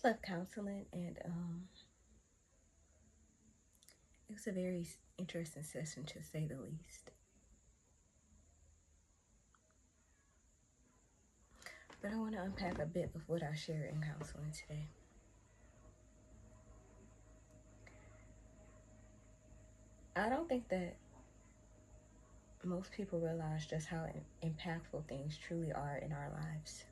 left counseling, and it was a very interesting session, to say the least. But I want to unpack a bit of what I shared in counseling today. I don't think that most people realize just how impactful things truly are in our lives.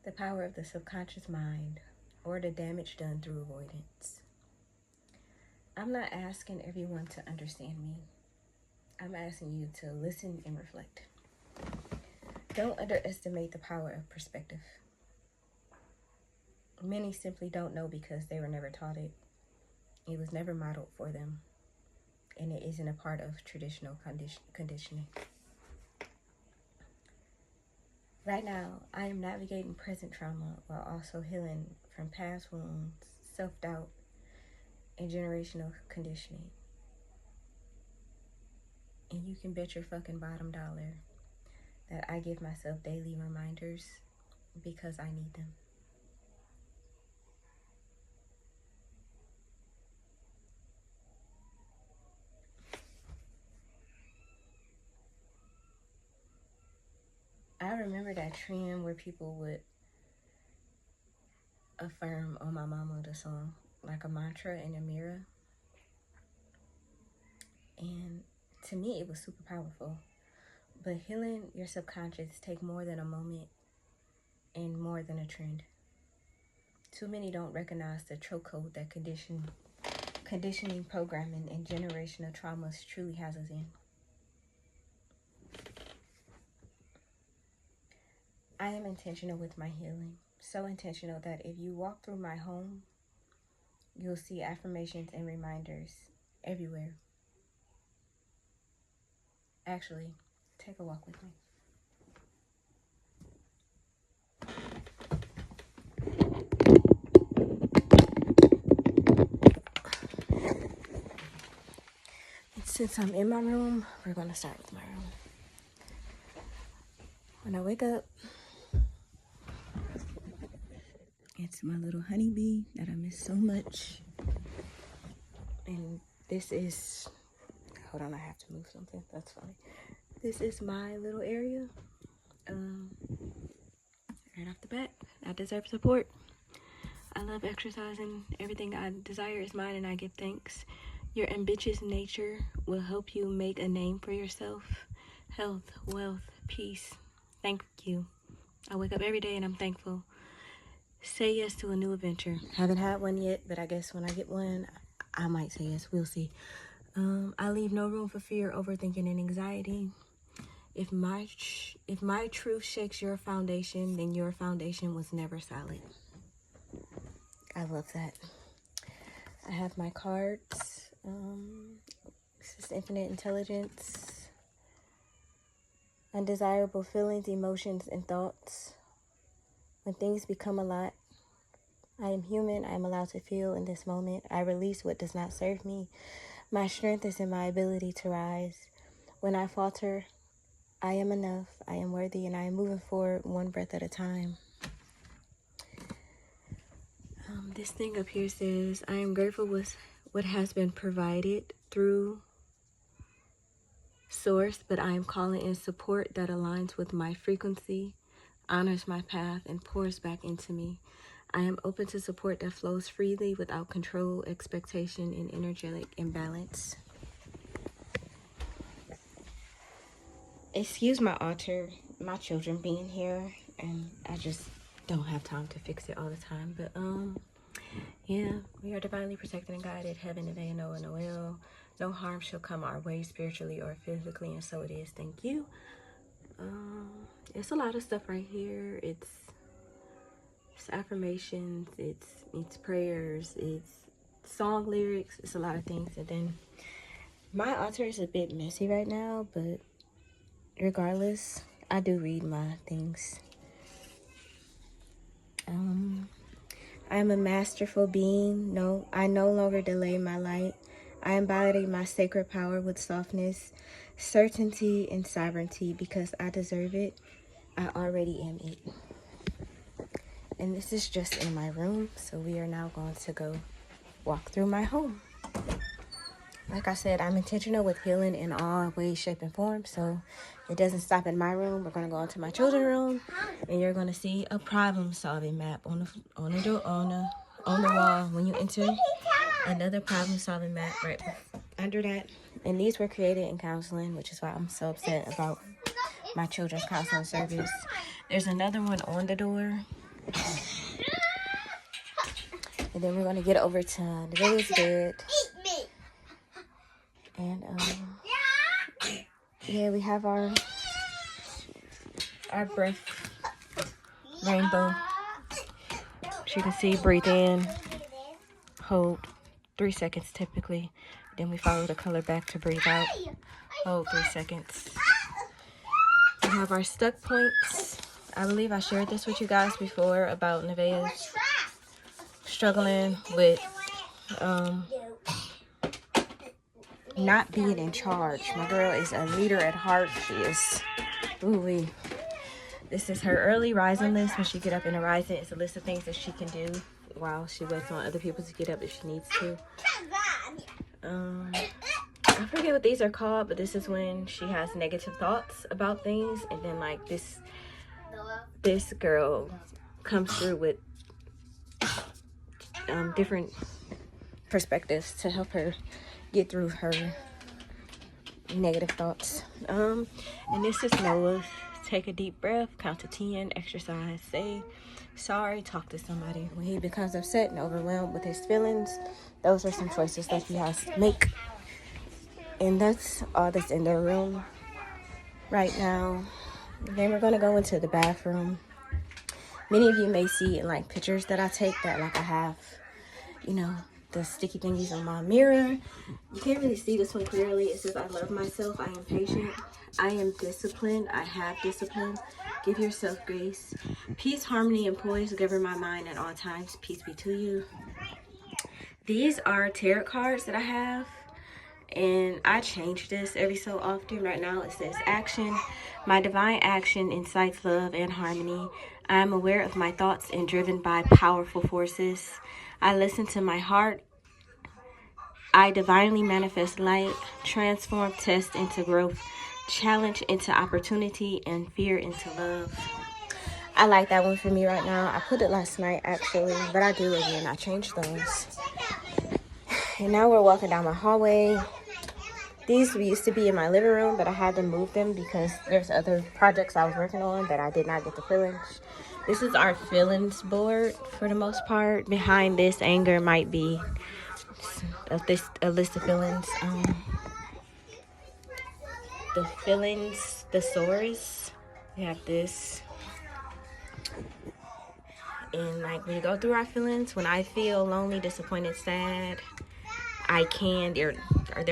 The power of the subconscious mind, or the damage done through avoidance. I'm not asking everyone to understand me. I'm asking you to listen and reflect. Don't underestimate the power of perspective. Many simply don't know because they were never taught it. It was never modeled for them, and it isn't a part of traditional conditioning. Right now, I am navigating present trauma while also healing from past wounds, self-doubt, and generational conditioning. And you can bet your fucking bottom dollar that I give myself daily reminders because I need them. I remember that trend where people would affirm "Oh My Mama" the song like a mantra in a mirror. And to me, it was super powerful. But healing your subconscious take more than a moment and more than a trend. Too many don't recognize the chokehold that conditioning, programming, and generational traumas truly has us in. I am intentional with my healing. So intentional that if you walk through my home, you'll see affirmations and reminders everywhere. Actually, take a walk with me. And since I'm in my room, we're going to start with my room. When I wake up, it's my little honeybee that I miss so much. And this is, hold on, I have to move something. That's funny. This is my little area. Right off the bat, I deserve support. I love exercising. Everything I desire is mine, and I give thanks. Your ambitious nature will help you make a name for yourself. Health, wealth, peace. Thank you. I wake up every day and I'm thankful. Say yes to a new adventure. Haven't had one yet, but I guess when I get one, I might say yes. We'll see. I leave no room for fear, overthinking, and anxiety. If my truth shakes your foundation, then your foundation was never solid. I love that. I have my cards. This is infinite intelligence, undesirable feelings, emotions, and thoughts. When things become a lot, I am human. I am allowed to feel in this moment. I release what does not serve me. My strength is in my ability to rise. When I falter, I am enough. I am worthy, and I am moving forward one breath at a time. This thing up here says, I am grateful with what has been provided through Source, but I am calling in support that aligns with my frequency, honors my path, and pours back into me. I am open to support that flows freely without control, expectation, and energetic imbalance. Excuse my altar, my children being here, and I just don't have time to fix it all the time. But yeah, we are divinely protected and guided. Heaven, Eve, Noah, Noel. No harm shall come our way spiritually or physically, and so it is. Thank you. It's a lot of stuff right here. It's affirmations, it's prayers, it's song lyrics, it's a lot of things. And then my altar is a bit messy right now, but regardless, I do read my things. I am a masterful being. No, I no longer delay my light. I embody my sacred power with softness, certainty, and sovereignty because I deserve it. I already am it. And this is just in my room. So we are now going to go walk through my home. Like I said, I'm intentional with healing in all ways, shape, and form. So it doesn't stop in my room. We're gonna go into my children's room, and you're gonna see a problem-solving map on the wall when you enter. Another problem-solving map right under that. And these were created in counseling, which is why I'm so upset about my children's counseling service. There's another one on the door. And then we're gonna get over to the village bed. And yeah, we have our breath rainbow. As you can see, breathe in, hold 3 seconds typically. Then we follow the color back to breathe out, hold 3 seconds. We have our stuck points. I believe I shared this with you guys before about Nevaeh's struggling with not being in charge. My girl is a leader at heart. She is, ooh-wee. This is her early rising list. When she get up in the rising, it's a list of things that she can do while she waits on other people to get up if she needs to. I forget what these are called, but this is when she has negative thoughts about things, and then like this girl comes through with different perspectives to help her get through her negative thoughts. And this is Noah. Take a deep breath, count to 10, exercise, say sorry, talk to somebody. When he becomes upset and overwhelmed with his feelings, those are some choices that he has to make. And that's all that's in their room right now. Then we're gonna go into the bathroom. Many of you may see in like pictures that I take that like I have, you know, the sticky thingies on my mirror. You can't really see this one clearly. It says, I love myself, I am patient, I am disciplined, I have discipline. Give yourself grace. Peace, harmony, and poise govern my mind at all times. Peace be to you. These are tarot cards that I have, and I change this every so often. Right now it says action. My divine action incites love and harmony. I am aware of my thoughts and driven by powerful forces. I listen to my heart. I divinely manifest light, transform test into growth, challenge into opportunity, and fear into love. I like that one for me right now. I put it last night actually, but I do again. I changed those. And now we're walking down my hallway. These used to be in my living room, but I had to move them because there's other projects I was working on that I did not get to finish. This is our feelings board for the most part. Behind this anger might be a list of feelings. The feelings thesaurus. We have this. And like when you go through our feelings, when I feel lonely, disappointed, sad, there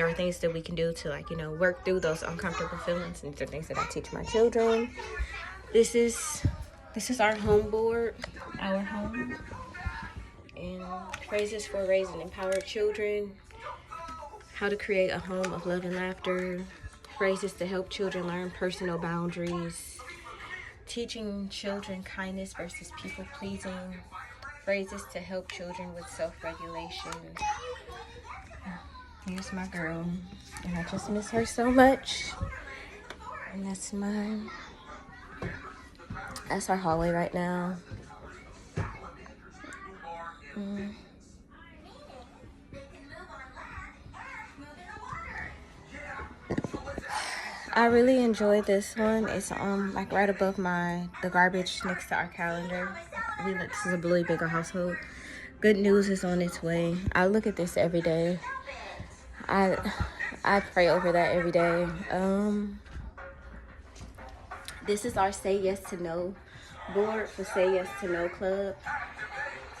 are things that we can do to like, you know, work through those uncomfortable feelings. And these are things that I teach my children. This is our home board, our home. And phrases for raising empowered children. How to create a home of love and laughter. Phrases to help children learn personal boundaries. Teaching children kindness versus people pleasing. Phrases to help children with self-regulation. Here's my girl. And I just miss her so much. And that's our hallway right now. I really enjoyed this one. It's like right above the garbage next to our calendar. This is a really bigger household. Good news is on its way. I look at this every day. I pray over that every day. This is our Say Yes to No board for Say Yes to No Club.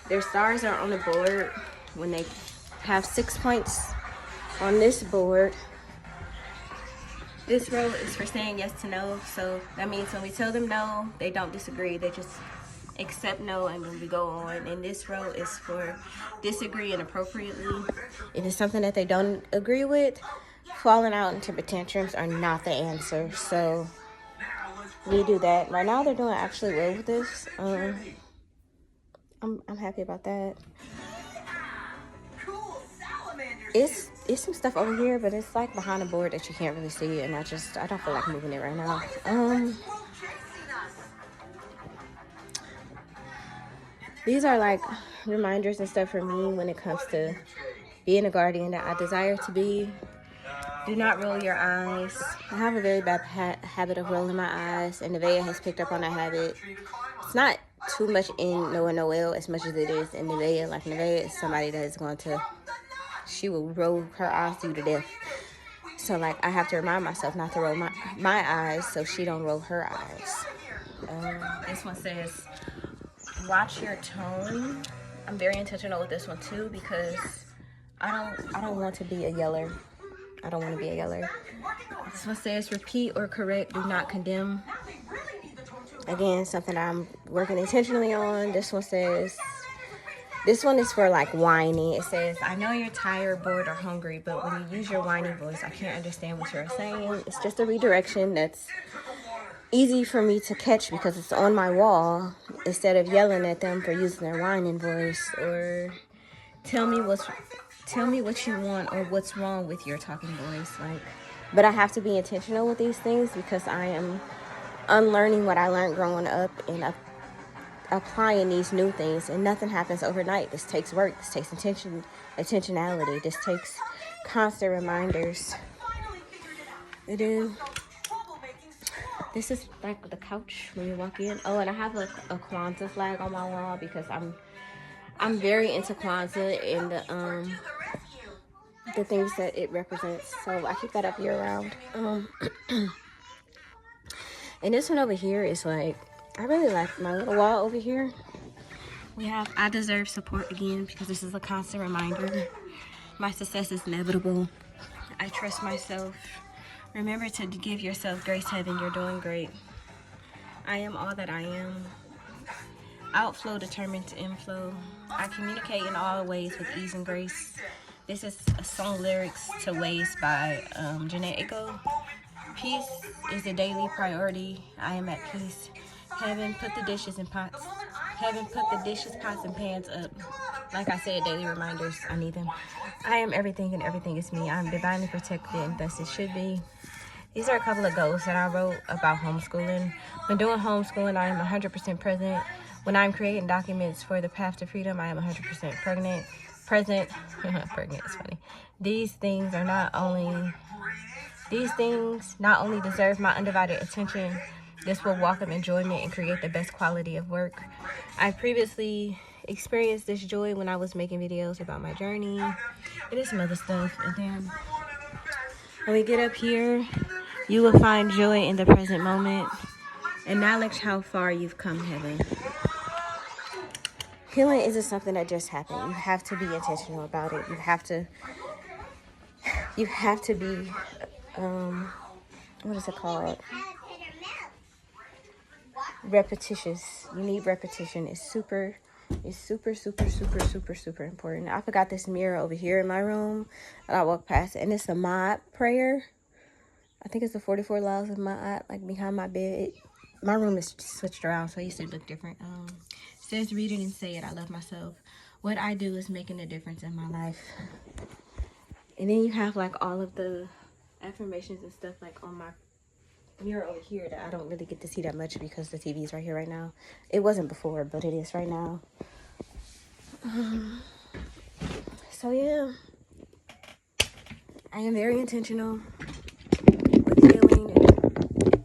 Their stars are on the board when they have 6 points on this board. This row is for saying yes to no. So that means when we tell them no, they don't disagree. They just accept no and then we go on. And this row is for disagree inappropriately. If it's something that they don't agree with, falling out into tantrums are not the answer. So we do that. Right now they're doing actually well with this. I'm happy about that. It's some stuff over here, but it's like behind a board that you can't really see, and I don't feel like moving it right now. These are like reminders and stuff for me when it comes to being a guardian that I desire to be. Do not roll your eyes. I have a very bad habit of rolling my eyes, and Nevaeh has picked up on that habit. It's not too much in Noel as much as it is in Nevaeh. Like, Nevaeh is somebody that is going to, she will roll her eyes to death. So, like, I have to remind myself not to roll my eyes so she don't roll her eyes. This one says, watch your tone. I'm very intentional with this one too, because I don't want to be a yeller. I don't want to be a yeller. This one says, repeat or correct, do not condemn. Again, something I'm working intentionally on. This one says, this one is for like whining. It says, I know you're tired, bored, or hungry, but when you use your whiny voice, I can't understand what you're saying. It's just a redirection that's easy for me to catch because it's on my wall, instead of yelling at them for using their whining voice, or tell me what you want or what's wrong with your talking voice. Like, but I have to be intentional with these things because I am unlearning what I learned growing up and applying these new things, and nothing happens overnight. This takes work. This takes intentionality. This takes constant reminders. And then this is like the couch when you walk in. Oh, and I have a Kwanzaa flag on my wall because I'm very into Kwanzaa and the things that it represents. So I keep that up year round. And this one over here is like, I really like my little wall over here. We have, I deserve support again, because this is a constant reminder. My success is inevitable. I trust myself. Remember to give yourself grace, Heaven. You're doing great. I am all that I am. Outflow determined to inflow. I communicate in all ways with ease and grace. This is a song lyrics to Ways by Janae Echo. Peace is a daily priority. I am at peace. Heaven, put the dishes in pots. Heaven, put the dishes, pots, and pans up. Like I said, daily reminders. I need them. I am everything and everything is me. I am divinely protected and thus it should be. These are a couple of goals that I wrote about homeschooling. When doing homeschooling, I am 100% present. When I'm creating documents for the path to freedom, I am 100% present. Pregnant is funny. These things not only deserve my undivided attention. This will welcome enjoyment and create the best quality of work. I previously experienced this joy when I was making videos about my journey. It is some other stuff. And then when we get up here, you will find joy in the present moment. Acknowledge how far you've come, Heaven. Healing isn't something that just happened. You have to be intentional about it. You have to be, what is it called? Repetitious. You need repetition. It's super important. I forgot this mirror over here in my room, and I walked past it, and it's a Ma'at prayer. I think it's the 44 laws of Ma'at, like behind my bed. My room is switched around, so it used to look different. It says, read it and say it. I love myself. What I do is making a difference in my life. And then you have like all of the affirmations and stuff like on my mirror over here that I don't really get to see that much because the TV is right here right now. It wasn't before, but it is right now. So yeah, I am very intentional with healing and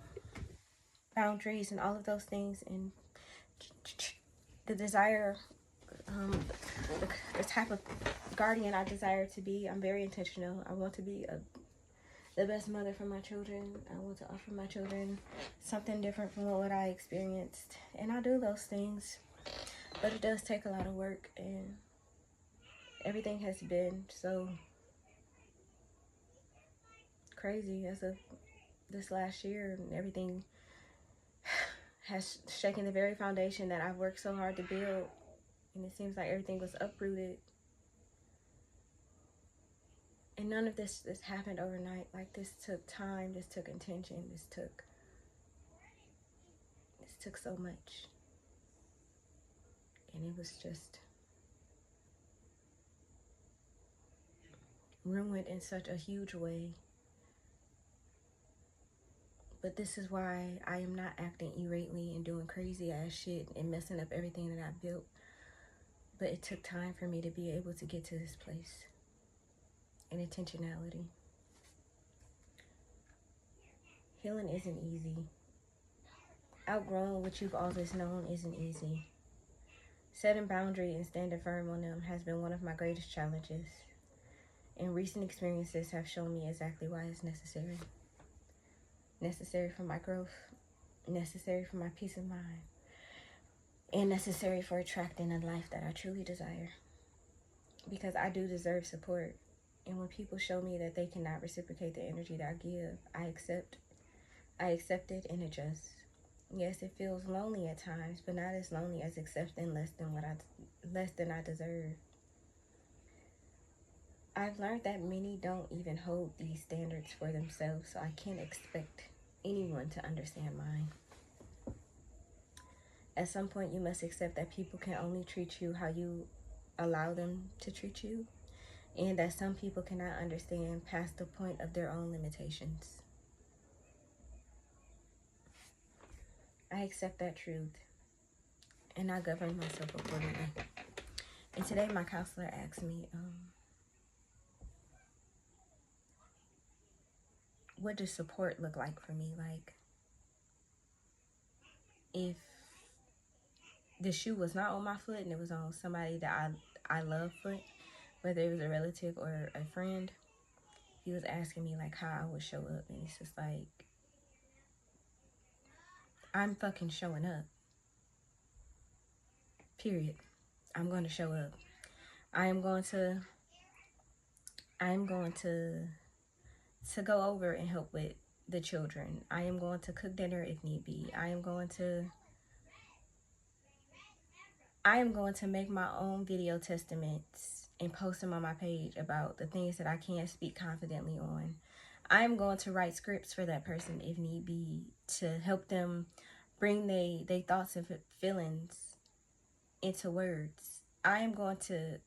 boundaries and all of those things, and the desire, the type of guardian I desire to be. I'm very intentional. I want to be the best mother for my children. I want to offer my children something different from what I experienced. And I do those things, but it does take a lot of work, and everything has been so crazy as of this last year, and everything has shaken the very foundation that I've worked so hard to build, and it seems like everything was uprooted. And none of this happened overnight. Like, this took time, this took intention, this took so much. And it was just ruined in such a huge way. But this is why I am not acting irately and doing crazy ass shit and messing up everything that I built. But it took time for me to be able to get to this place. And intentionality. Healing isn't easy. Outgrowing what you've always known isn't easy. Setting boundaries and standing firm on them has been one of my greatest challenges. And recent experiences have shown me exactly why it's necessary. Necessary for my growth, necessary for my peace of mind, and necessary for attracting a life that I truly desire. Because I do deserve support. And when people show me that they cannot reciprocate the energy that I give, I accept it and adjust. Yes, it feels lonely at times, but not as lonely as accepting less than I deserve. I've learned that many don't even hold these standards for themselves, so I can't expect anyone to understand mine. At some point, you must accept that people can only treat you how you allow them to treat you, and that some people cannot understand past the point of their own limitations. I accept that truth, and I govern myself accordingly. And today, my counselor asked me, what does support look like for me? Like, if the shoe was not on my foot and it was on somebody that I love foot, whether it was a relative or a friend, he was asking me like how I would show up. And it's just like, I'm fucking showing up. Period. I'm going to show up. I am going to go over and help with the children. I am going to cook dinner if need be. I am going to make my own video testaments and post them on my page about the things that I can't speak confidently on. I am going to write scripts for that person if need be to help them bring their thoughts and feelings into words. I am going to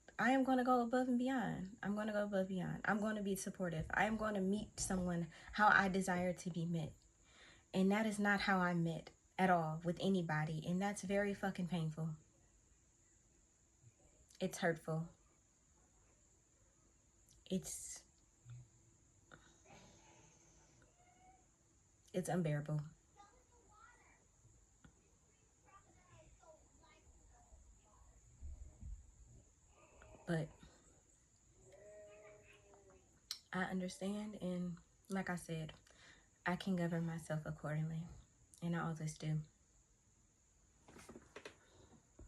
go above and beyond. I'm going to go above and beyond. I'm going to be supportive. I am going to meet someone how I desire to be met. And that is not how I met at all with anybody. And that's very fucking painful. It's hurtful. It's unbearable. But I understand, and like I said, I can govern myself accordingly, and I always do.